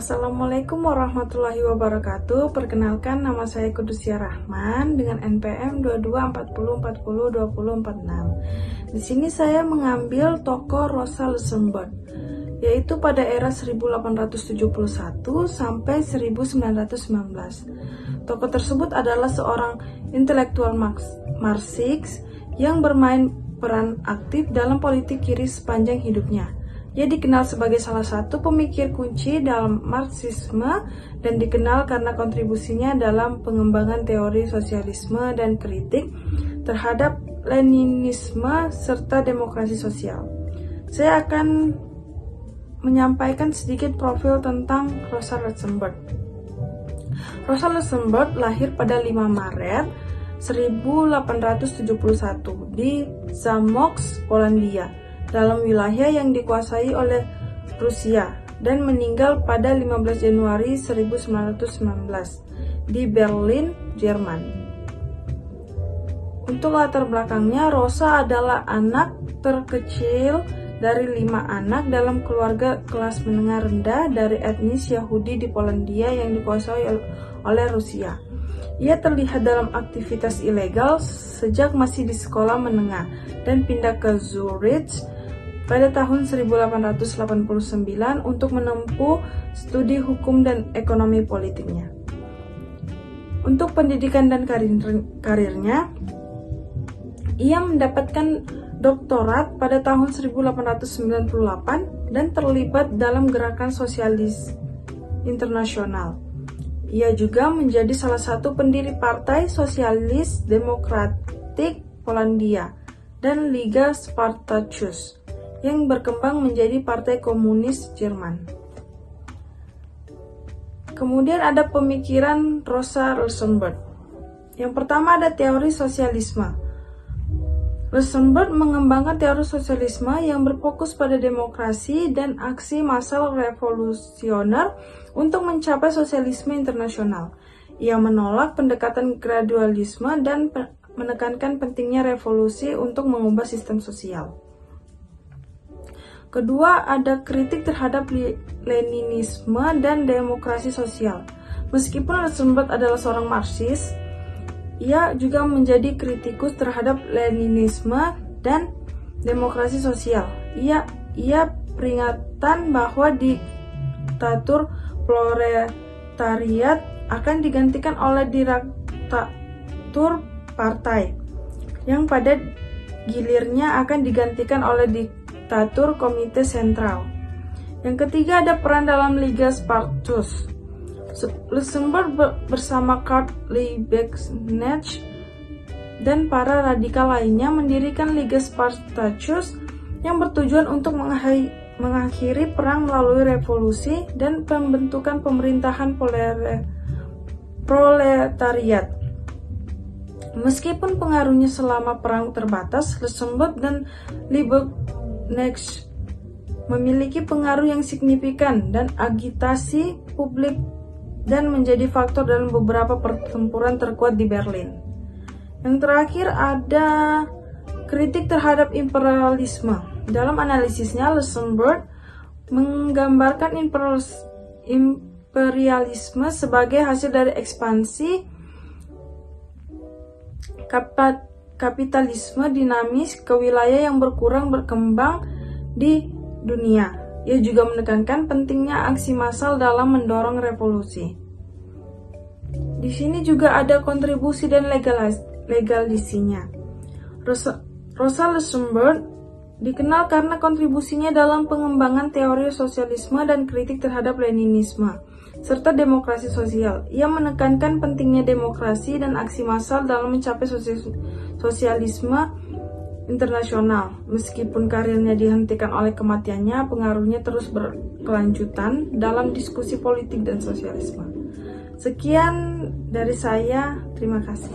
Assalamualaikum warahmatullahi wabarakatuh. Perkenalkan, nama saya Kudusia Rahman dengan NPM 2240402046. Di sini saya mengambil tokoh Rosa Luxemburg, yaitu pada era 1871 sampai 1919. Tokoh tersebut adalah seorang intelektual Marxis yang bermain peran aktif dalam politik kiri sepanjang hidupnya. Ia dikenal sebagai salah satu pemikir kunci dalam Marxisme dan dikenal karena kontribusinya dalam pengembangan teori sosialisme dan kritik terhadap Leninisme serta demokrasi sosial. Saya akan menyampaikan sedikit profil tentang Rosa Luxemburg. Rosa Luxemburg lahir pada 5 Maret 1871 di Zamość, Polandia, dalam wilayah yang dikuasai oleh Rusia, dan meninggal pada 15 Januari 1919 di Berlin, Jerman. Untuk latar belakangnya, Rosa adalah anak terkecil dari 5 anak dalam keluarga kelas menengah rendah dari etnis Yahudi di Polandia yang dikuasai oleh Rusia. Ia terlihat dalam aktivitas ilegal sejak masih di sekolah menengah dan pindah ke Zurich pada tahun 1889 untuk menempuh studi hukum dan ekonomi politiknya. Untuk pendidikan dan karirnya, ia mendapatkan doktorat pada tahun 1898 dan terlibat dalam gerakan sosialis internasional. Ia juga menjadi salah satu pendiri Partai Sosialis Demokratik Polandia dan Liga Spartacus, yang berkembang menjadi Partai Komunis Jerman. Kemudian ada pemikiran Rosa Luxemburg. Yang pertama ada teori sosialisme. Luxemburg mengembangkan teori sosialisme yang berfokus pada demokrasi dan aksi massal revolusioner untuk mencapai sosialisme internasional. Ia menolak pendekatan gradualisme dan menekankan pentingnya revolusi untuk mengubah sistem sosial. Kedua, ada kritik terhadap Leninisme dan demokrasi sosial. Meskipun Luxemburg adalah seorang Marxis, ia juga menjadi kritikus terhadap Leninisme dan demokrasi sosial. Ia peringatan bahwa diktatur proletariat akan digantikan oleh diktatur partai, yang pada gilirnya akan digantikan oleh diktatur Komite Sentral. Yang ketiga ada peran dalam Liga Spartacus. Luxemburg bersama Karl Liebknecht dan para radikal lainnya mendirikan Liga Spartacus yang bertujuan untuk mengakhiri perang melalui revolusi dan pembentukan pemerintahan proletariat. Meskipun pengaruhnya selama perang terbatas, Luxemburg dan Liebknecht memiliki pengaruh yang signifikan dan agitasi publik dan menjadi faktor dalam beberapa pertempuran terkuat di Berlin. Yang terakhir ada kritik terhadap imperialisme. Dalam analisisnya, Luxemburg menggambarkan imperialisme sebagai hasil dari ekspansi kapitalisme dinamis ke wilayah yang berkembang di dunia. Ia juga menekankan pentingnya aksi massal dalam mendorong revolusi. Di sini juga ada kontribusi dan legalisinya. Rosa Luxemburg dikenal karena kontribusinya dalam pengembangan teori sosialisme dan kritik terhadap Leninisme serta demokrasi sosial. Ia menekankan pentingnya demokrasi dan aksi massal dalam mencapai sosialisme internasional. Meskipun karirnya dihentikan oleh kematiannya, pengaruhnya terus berkelanjutan dalam diskusi politik dan sosialisme. Sekian dari saya, terima kasih.